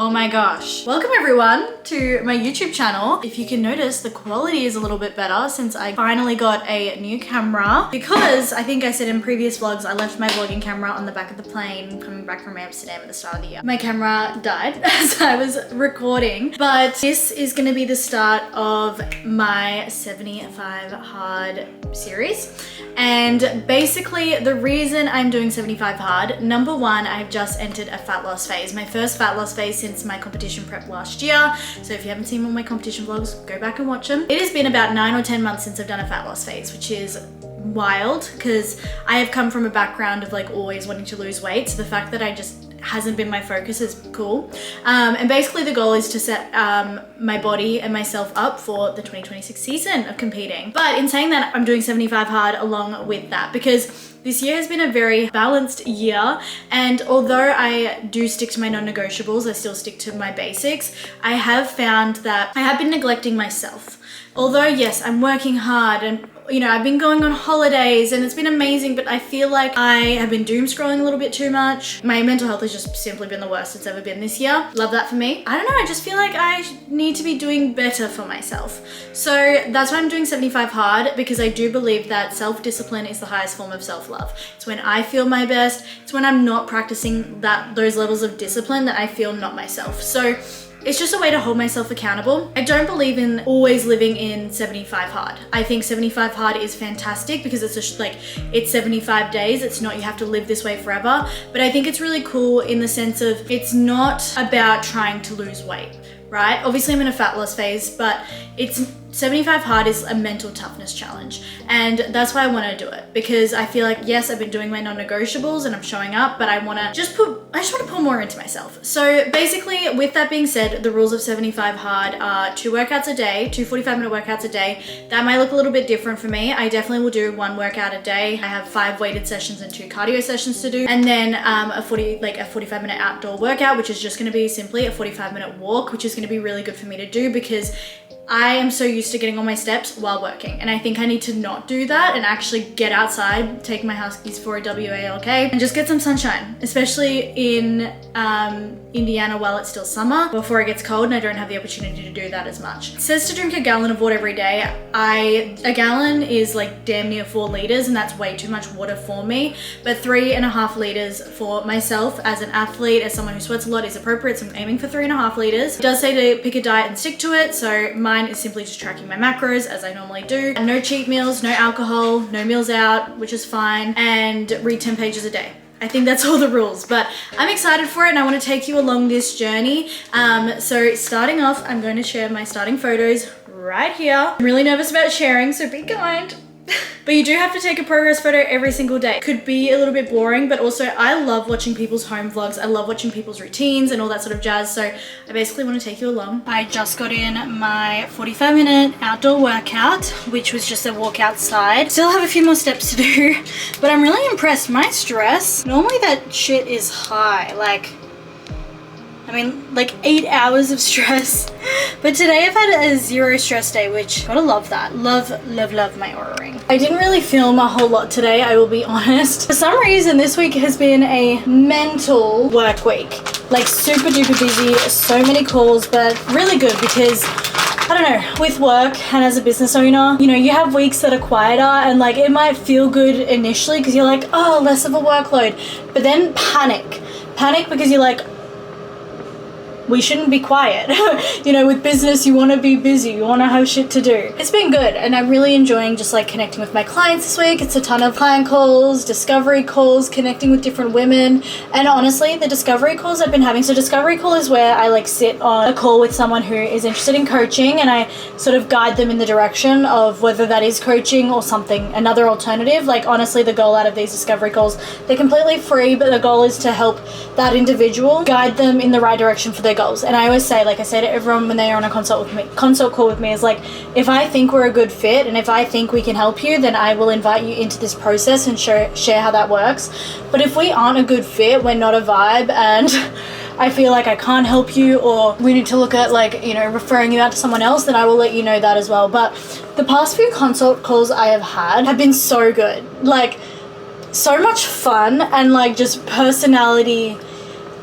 Oh my gosh. Welcome everyone to my YouTube channel. If you can notice, the quality is a little bit better since I finally got a new camera, because I think I said in previous vlogs, I left my vlogging camera on the back of the plane coming back from Amsterdam at the start of the year. My camera died as I was recording, but this is gonna be the start of my 75 hard series. And basically the reason I'm doing 75 hard, number one, I've just entered a fat loss phase. My first fat loss phase since my competition prep last year. So if you haven't seen all my competition vlogs, go back and watch them. It has been about 9 or 10 months since I've done a fat loss phase, which is wild because I have come from a background of like always wanting to lose weight. So the fact that I just hasn't been my focus is cool. And basically the goal is to set my body and myself up for the 2026 season of competing. But in saying that, I'm doing 75 hard along with that because this year has been a very balanced year, and although I do stick to my non-negotiables, I still stick to my basics. I have found that I have been neglecting myself. Although yes, I'm working hard and you know, I've been going on holidays and it's been amazing, but I feel like I have been doom scrolling a little bit too much. My mental health has just simply been the worst it's ever been this year. Love that for me. I don't know, I just feel like I need to be doing better for myself. So that's why I'm doing 75 hard, because I do believe that self-discipline is the highest form of self-love. It's when I feel my best. It's when I'm not practicing those levels of discipline that I feel not myself. So it's just a way to hold myself accountable. I don't believe in always living in 75 hard. I think 75 hard is fantastic because it's just like, it's 75 days. It's not, you have to live this way forever. But I think it's really cool in the sense of it's not about trying to lose weight, right? Obviously I'm in a fat loss phase, but it's 75 hard is a mental toughness challenge. And that's why I want to do it, because I feel like, yes, I've been doing my non-negotiables and I'm showing up, but I just want to put more into myself. So basically, with that being said, the rules of 75 hard are 2 workouts a day, 2 45-minute workouts a day. That might look a little bit different for me. I definitely will do 1 workout a day. I have 5 weighted sessions and 2 cardio sessions to do. And then a 45-minute outdoor workout, which is just going to be simply a 45-minute walk, which is going to be really good for me to do because I am so used to getting on my steps while working, and I think I need to not do that and actually get outside, take my huskies for a WALK and just get some sunshine, especially in Indiana while it's still summer before it gets cold and I don't have the opportunity to do that as much. It says to drink a gallon of water every day. A gallon is like damn near 4 liters and that's way too much water for me, but 3.5 liters for myself as an athlete, as someone who sweats a lot, is appropriate. So I'm aiming for 3.5 liters. It does say to pick a diet and stick to it, so mine is simply just tracking my macros as I normally do. No cheat meals, no alcohol, no meals out, which is fine, and read 10 pages a day. I think that's all the rules, but I'm excited for it and I want to take you along this journey. So starting off, I'm going to share my starting photos right here. I'm really nervous about sharing, so be kind. But you do have to take a progress photo every single day. Could be a little bit boring, but also I love watching people's home vlogs. I love watching people's routines and all that sort of jazz. So I basically want to take you along. I just got in my 45-minute outdoor workout, which was just a walk outside. Still have a few more steps to do, but I'm really impressed. My stress, normally that shit is high. Like 8 hours of stress. But today I've had a 0 stress day, which gotta love that. Love, love, love my Oura ring. I didn't really film a whole lot today, I will be honest. For some reason, this week has been a mental work week. Like super duper busy, so many calls, but really good because I don't know, with work and as a business owner, you know, you have weeks that are quieter and like it might feel good initially because you're like, oh, less of a workload, but then panic because you're like, we shouldn't be quiet. You know, with business, you want to be busy. You want to have shit to do. It's been good. And I'm really enjoying just like connecting with my clients this week. It's a ton of client calls, discovery calls, connecting with different women. And honestly, the discovery calls I've been having. So discovery call is where I like sit on a call with someone who is interested in coaching and I sort of guide them in the direction of whether that is coaching or something, another alternative. Like honestly, the goal out of these discovery calls, they're completely free, but the goal is to help that individual, guide them in the right direction for their goals. And I always say, like I say to everyone when they are on a consult call with me, is like, if I think we're a good fit and if I think we can help you, then I will invite you into this process and share how that works. But if we aren't a good fit, we're not a vibe, and I feel like I can't help you, or we need to look at like, you know, referring you out to someone else, then I will let you know that as well. But the past few consult calls I have had have been so good, like so much fun, and like just personality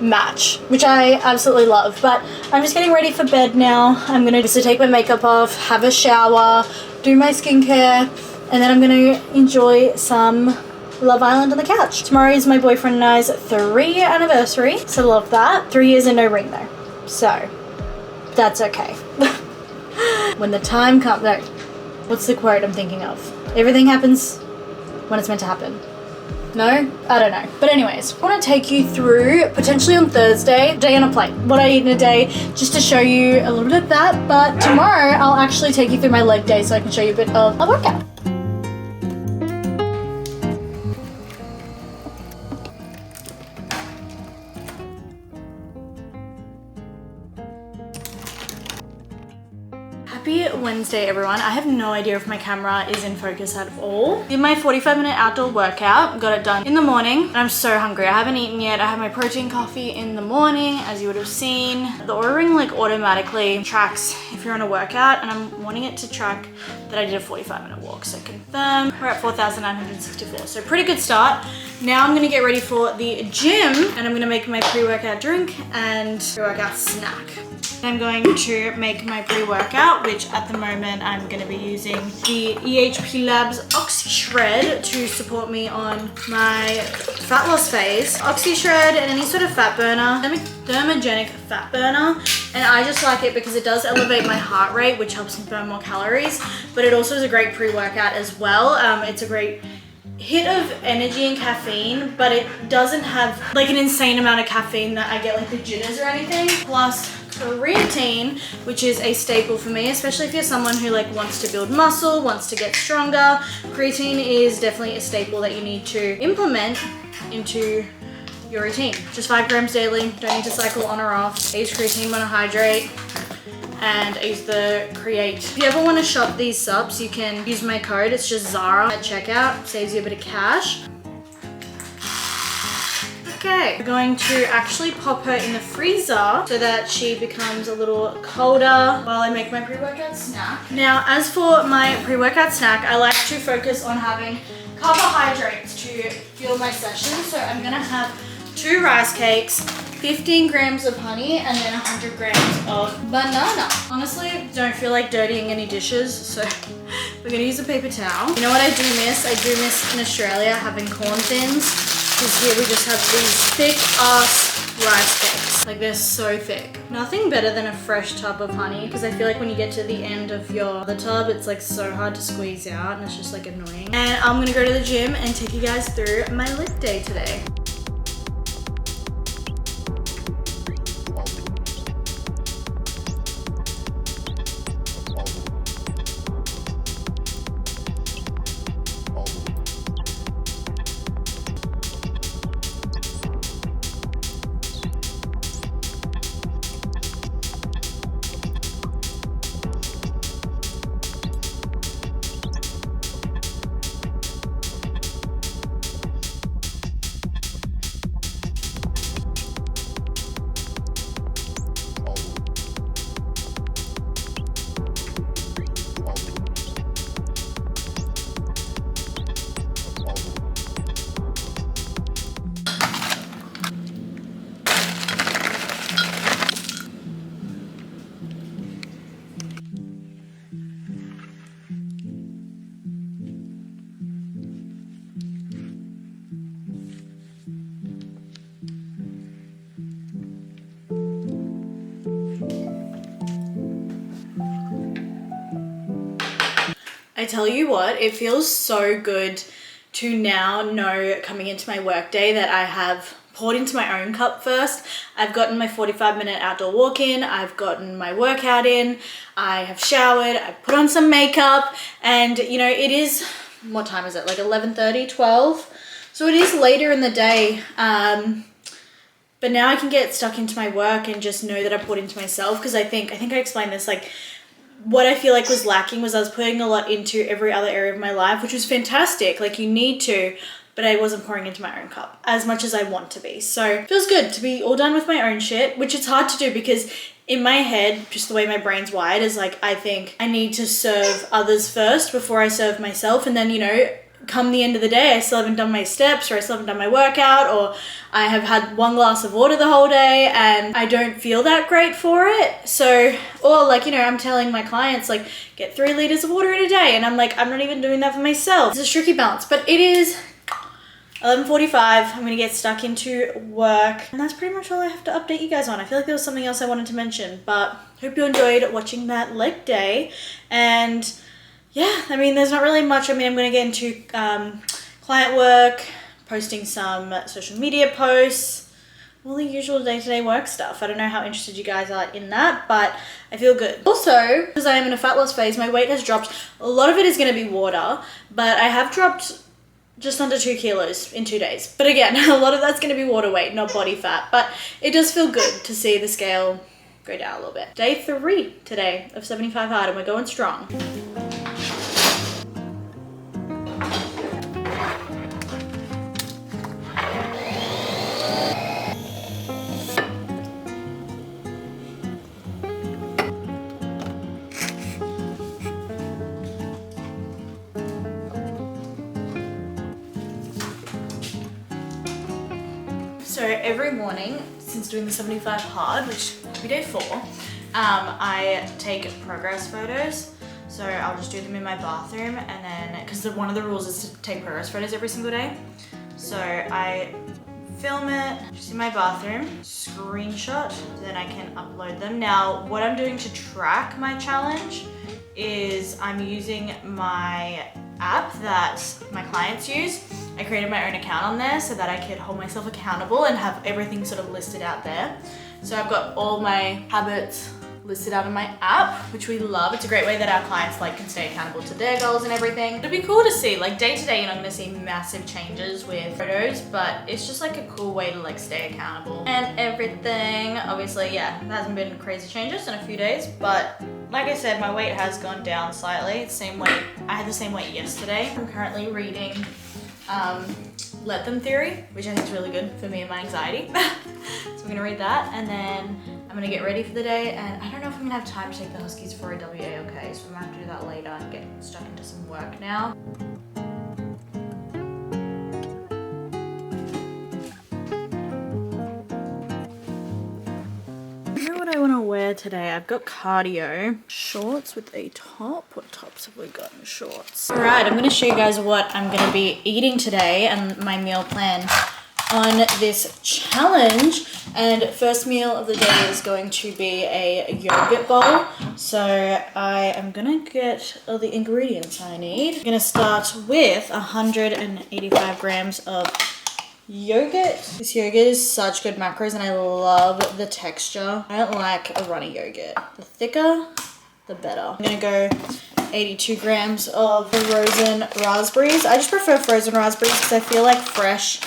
match, which I absolutely love. But I'm just getting ready for bed now. I'm gonna just take my makeup off, have a shower, do my skincare, and then I'm gonna enjoy some Love Island on the couch. Tomorrow is my boyfriend and I's 3-year anniversary, so love that. 3 years and no ring though, so that's okay. When the time comes, no, what's the quote I'm thinking of? Everything happens when it's meant to happen. No? I don't know. But anyways, I want to take you through, potentially on Thursday, day on a plate. What I eat in a day, just to show you a little bit of that. But tomorrow, I'll actually take you through my leg day so I can show you a bit of a workout. Happy Wednesday, everyone. I have no idea if my camera is in focus at all. Did my 45-minute outdoor workout, got it done in the morning, and I'm so hungry. I haven't eaten yet. I had my protein coffee in the morning, as you would have seen. The Oura Ring like automatically tracks if you're on a workout, and I'm wanting it to track that I did a 45-minute walk. So confirm, we're at 4,964. So pretty good start. Now I'm gonna get ready for the gym, and I'm gonna make my pre-workout drink and pre-workout snack. I'm going to make my pre-workout, which at the moment I'm going to be using the EHP Labs Oxy Shred to support me on my fat loss phase. Oxy Shred and any sort of fat burner, thermogenic fat burner, and I just like it because it does elevate my heart rate, which helps me burn more calories, but it also is a great pre-workout as well. It's a great hit of energy and caffeine, but it doesn't have like an insane amount of caffeine that I get like the jitters or anything. Plus creatine, which is a staple for me, especially if you're someone who like wants to build muscle, wants to get stronger. Creatine is definitely a staple that you need to implement into your routine. Just 5 grams daily, don't need to cycle on or off. I use creatine monohydrate, and I use the Create. If you ever want to shop these subs, you can use my code. It's just Zara at checkout. Saves you a bit of cash. Okay, we're going to actually pop her in the freezer so that she becomes a little colder while I make my pre-workout snack. Now, as for my pre-workout snack, I like to focus on having carbohydrates to fuel my session. So I'm gonna have 2 rice cakes, 15 grams of honey, and then 100 grams of banana. Honestly, don't feel like dirtying any dishes, so we're gonna use a paper towel. You know what I do miss? I do miss in Australia having corn thins. Because here we just have these thick ass rice cakes. Like they're so thick. Nothing better than a fresh tub of honey, because I feel like when you get to the end of the tub, it's like so hard to squeeze out and it's just like annoying. And I'm gonna go to the gym and take you guys through my leg day today. I tell you what, it feels so good to now know coming into my workday that I have poured into my own cup first. I've gotten my 45-minute outdoor walk in, I've gotten my workout in, I have showered, I've put on some makeup, and you know, it is, what time is it? Like 11:30, 12? So it is later in the day, but now I can get stuck into my work and just know that I poured into myself, because I think I explained this, like, what I feel like was lacking was I was putting a lot into every other area of my life, which was fantastic. Like, you need to, but I wasn't pouring into my own cup as much as I want to be. So it feels good to be all done with my own shit, which it's hard to do because in my head, just the way my brain's wired is like, I think I need to serve others first before I serve myself. And then, you know, come the end of the day, I still haven't done my steps, or I still haven't done my workout, or I have had 1 glass of water the whole day and I don't feel that great for it. So, or like, you know, I'm telling my clients like, get 3 liters of water in a day. And I'm like, I'm not even doing that for myself. It's a tricky balance, but it is 11:45. I'm gonna get stuck into work. And that's pretty much all I have to update you guys on. I feel like there was something else I wanted to mention, but hope you enjoyed watching that leg day. And yeah, I mean, there's not really much. I mean, I'm gonna get into client work, posting some social media posts, all the usual day-to-day work stuff. I don't know how interested you guys are in that, but I feel good. Also, because I am in a fat loss phase, my weight has dropped. A lot of it is gonna be water, but I have dropped just under 2 kilos in 2 days. But again, a lot of that's gonna be water weight, not body fat, but it does feel good to see the scale go down a little bit. Day 3 today of 75 hard, and we're going strong. So every morning, since doing the 75 hard, which will be day 4, I take progress photos. So I'll just do them in my bathroom, and then, because one of the rules is to take progress photos every single day. So I film it just in my bathroom, screenshot, then I can upload them. Now, what I'm doing to track my challenge is I'm using my app that my clients use. I created my own account on there so that I could hold myself accountable and have everything sort of listed out there. So I've got all my habits listed out in my app, which we love. It's a great way that our clients like can stay accountable to their goals and everything. It'd be cool to see, like day to day, you're not gonna see massive changes with photos, but it's just like a cool way to like stay accountable and everything. Obviously, yeah, there hasn't been crazy changes in a few days, but like I said, my weight has gone down slightly. It's the same weight. I had the same weight yesterday. I'm currently reading Let Them Theory, which I think is really good for me and my anxiety. So I'm gonna read that, and then I'm gonna get ready for the day, and I don't know if I'm gonna have time to take the Huskies for a WA, so I'm gonna have to do that later and get stuck into some work now. I want to wear today. I've got cardio shorts with a top. What tops have we got in shorts? All right, I'm going to show you guys what I'm going to be eating today and my meal plan on this challenge. And first meal of the day is going to be a yogurt bowl. So I am going to get all the ingredients I need. I'm going to start with 185 grams of yogurt. This yogurt is such good macros, and I love the texture. I don't like a runny yogurt. The thicker, the better. I'm gonna go 82 grams of frozen raspberries. I just prefer frozen raspberries because I feel like fresh,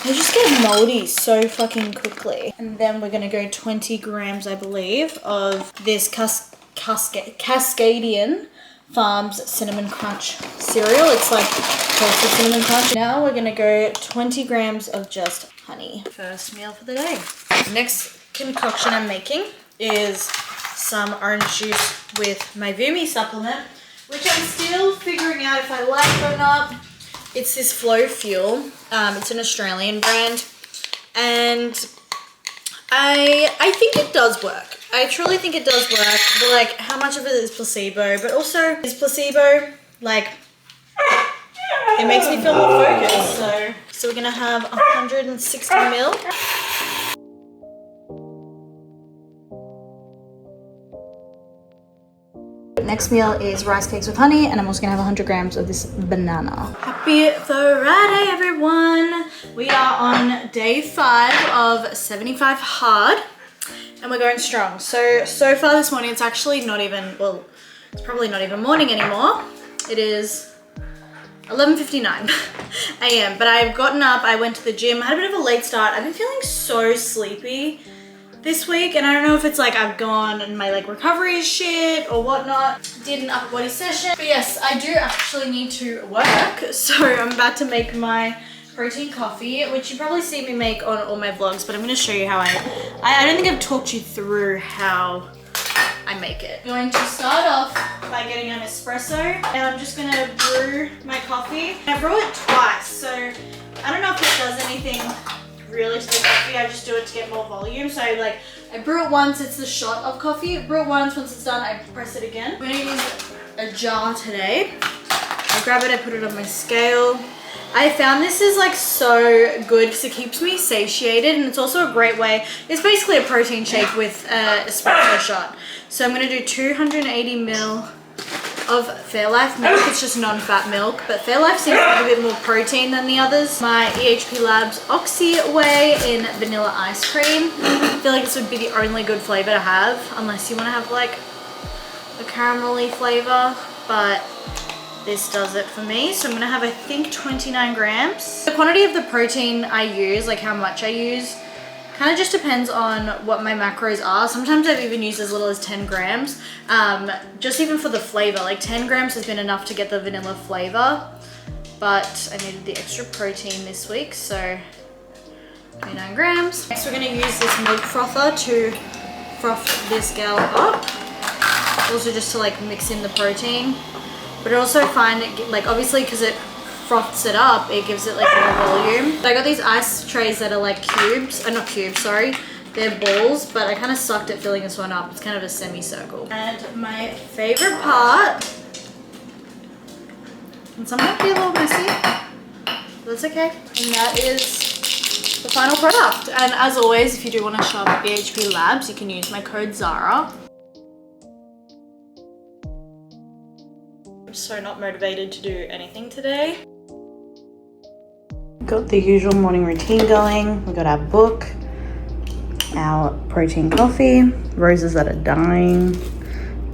they just get moldy so fucking quickly. And then we're gonna go 20 grams, I believe, of this Cascadian Farms Cinnamon Crunch cereal. It's like toasted cinnamon crunch. Now we're gonna go 20 grams of just honey. First meal for the day. Next concoction I'm making is some orange juice with my Vumi supplement, which I'm still figuring out if I like it or not. It's this Flow Fuel. It's an Australian brand, and I think it does work. I truly think it does work, but like how much of it is placebo? But also is placebo, like, it makes me feel more focused. So we're gonna have 160 ml. Next meal is rice cakes with honey, and I'm also gonna have 100 grams of this banana. Happy Friday, everyone. We are on day 5 of 75 hard. And we're going strong. So far this morning, it's actually not even, well, it's probably not even morning anymore. It is 11:59 a.m. But I've gotten up, I went to the gym, had a bit of a late start. I've been feeling so sleepy this week, and I don't know if it's like I've gone and my like recovery is shit or whatnot. Did an upper body session. But yes, I do actually need to work. So I'm about to make my protein coffee, which you probably see me make on all my vlogs, but I'm going to show you how I don't think I've talked you through how I I make it. I'm going to start off by getting an espresso, and I'm just gonna brew my coffee. I brew it twice, so I don't know if it does anything really to the coffee. I just do it to get more volume. So like I brew it once, it's the shot of coffee. Brew it once it's done, I press it again. I'm gonna use a jar today. I grab it, I put it on my scale. I found this is like so good because it keeps me satiated, and it's also a great way. It's basically a protein shake with an espresso shot. So I'm gonna do 280 ml of Fairlife milk. It's just non-fat milk, but Fairlife seems to have a bit more protein than the others. My EHP Labs Oxy Whey in vanilla ice cream. I feel like this would be the only good flavor to have, unless you want to have like a caramelly flavor, but this does it for me. So I'm gonna have, I think, 29 grams. The quantity of the protein I use, like how much I use, kind of just depends on what my macros are. Sometimes I've even used as little as 10 grams. Just even for the flavor, like 10 grams has been enough to get the vanilla flavor, but I needed the extra protein this week, so 29 grams. Next we're gonna use this milk frother to froth this gal up. Also just to like mix in the protein. But I also find it, like obviously because it froths it up, it gives it like more volume. So I got these ice trays that are like cubes, not cubes, sorry. They're balls, but I kind of sucked at filling this one up. It's kind of a semicircle. And my favorite part, and sometimes be a little messy, but that's okay. And that is the final product. And as always, if you do want to shop at EHP Labs, you can use my code Zara. I'm so not motivated to do anything today. Got the usual morning routine going. We got our book, our protein coffee, roses that are dying.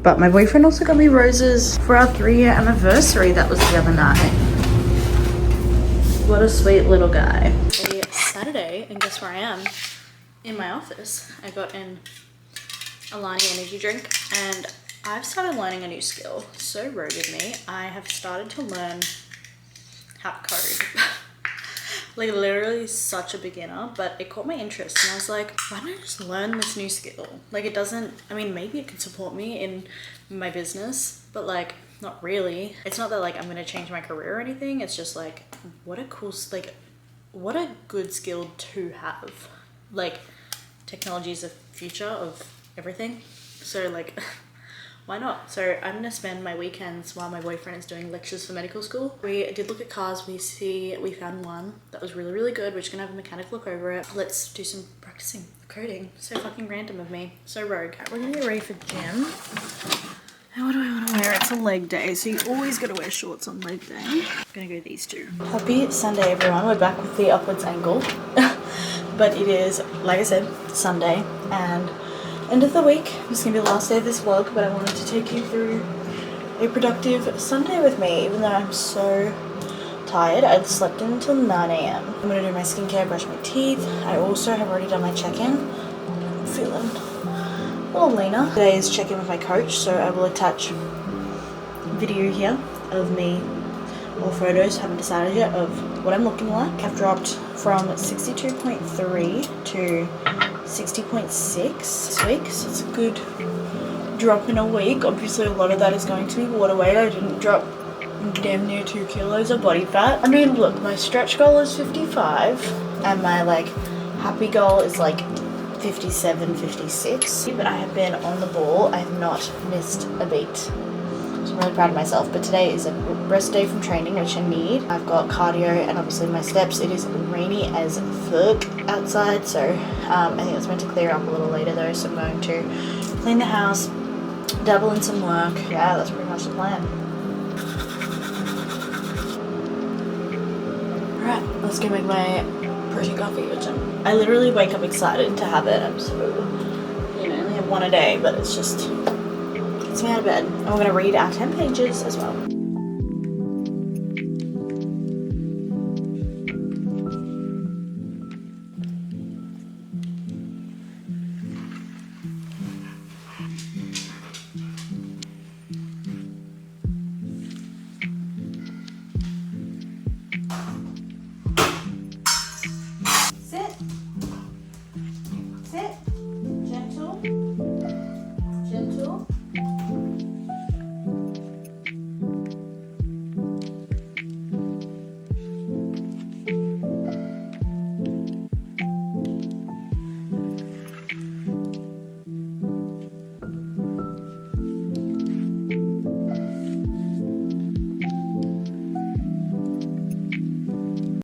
But my boyfriend also got me roses for our 3-year anniversary. That was the other night. What a sweet little guy. It's Saturday, and guess where I am? In my office. I got an Alani energy drink, and I've started learning a new skill. So rogue of me. I have started to learn how to code. Like literally such a beginner, but it caught my interest, and I was like, why don't I just learn this new skill? Like it doesn't, I mean, maybe it can support me in my business, but like not really. It's not that like I'm gonna change my career or anything. It's just like, what a cool, like what a good skill to have. Like technology is the future of everything. So like, why not? So I'm gonna spend my weekends while my boyfriend is doing lectures for medical school. We did look at cars. We found one that was really, really good. We're just gonna have a mechanic look over it. Let's do some practicing coding. So fucking random of me. So rogue. Right, we're gonna get ready for gym. And what do I wanna wear? It's a leg day, so you always gotta wear shorts on leg day. I'm gonna go these two. Happy Sunday, everyone. We're back with the upwards angle. But it is, like I said, Sunday, and end of the week. This is gonna be the last day of this vlog, but I wanted to take you through a productive Sunday with me, even though I'm so tired. I slept in until 9 a.m. I'm gonna do my skincare, brush my teeth. I also have already done my check-in. I'm feeling a little leaner. Today is check-in with my coach, so I will attach video here of me, or photos, haven't decided yet, of what I'm looking like. I've dropped from 62.3 to 60.6 this week, so it's a good drop in a week. Obviously a lot of that is going to be water weight. I didn't drop damn near 2 kilos of body fat. I mean, look, my stretch goal is 55 and my like happy goal is like 57, 56. But I have been on the ball. I have not missed a beat. So I'm really proud of myself. But today is a rest day from training, which I need. I've got cardio and obviously my steps. It is rainy as fuck outside, so I think it's meant to clear up a little later though, so I'm going to clean the house, dabble in some work. Yeah, that's pretty much the plan. Alright, let's go make my protein coffee, which I literally wake up excited to have it. I'm so, you know, I only have one a day, but it's just, gets me out of bed. And we're going to read our 10 pages as well.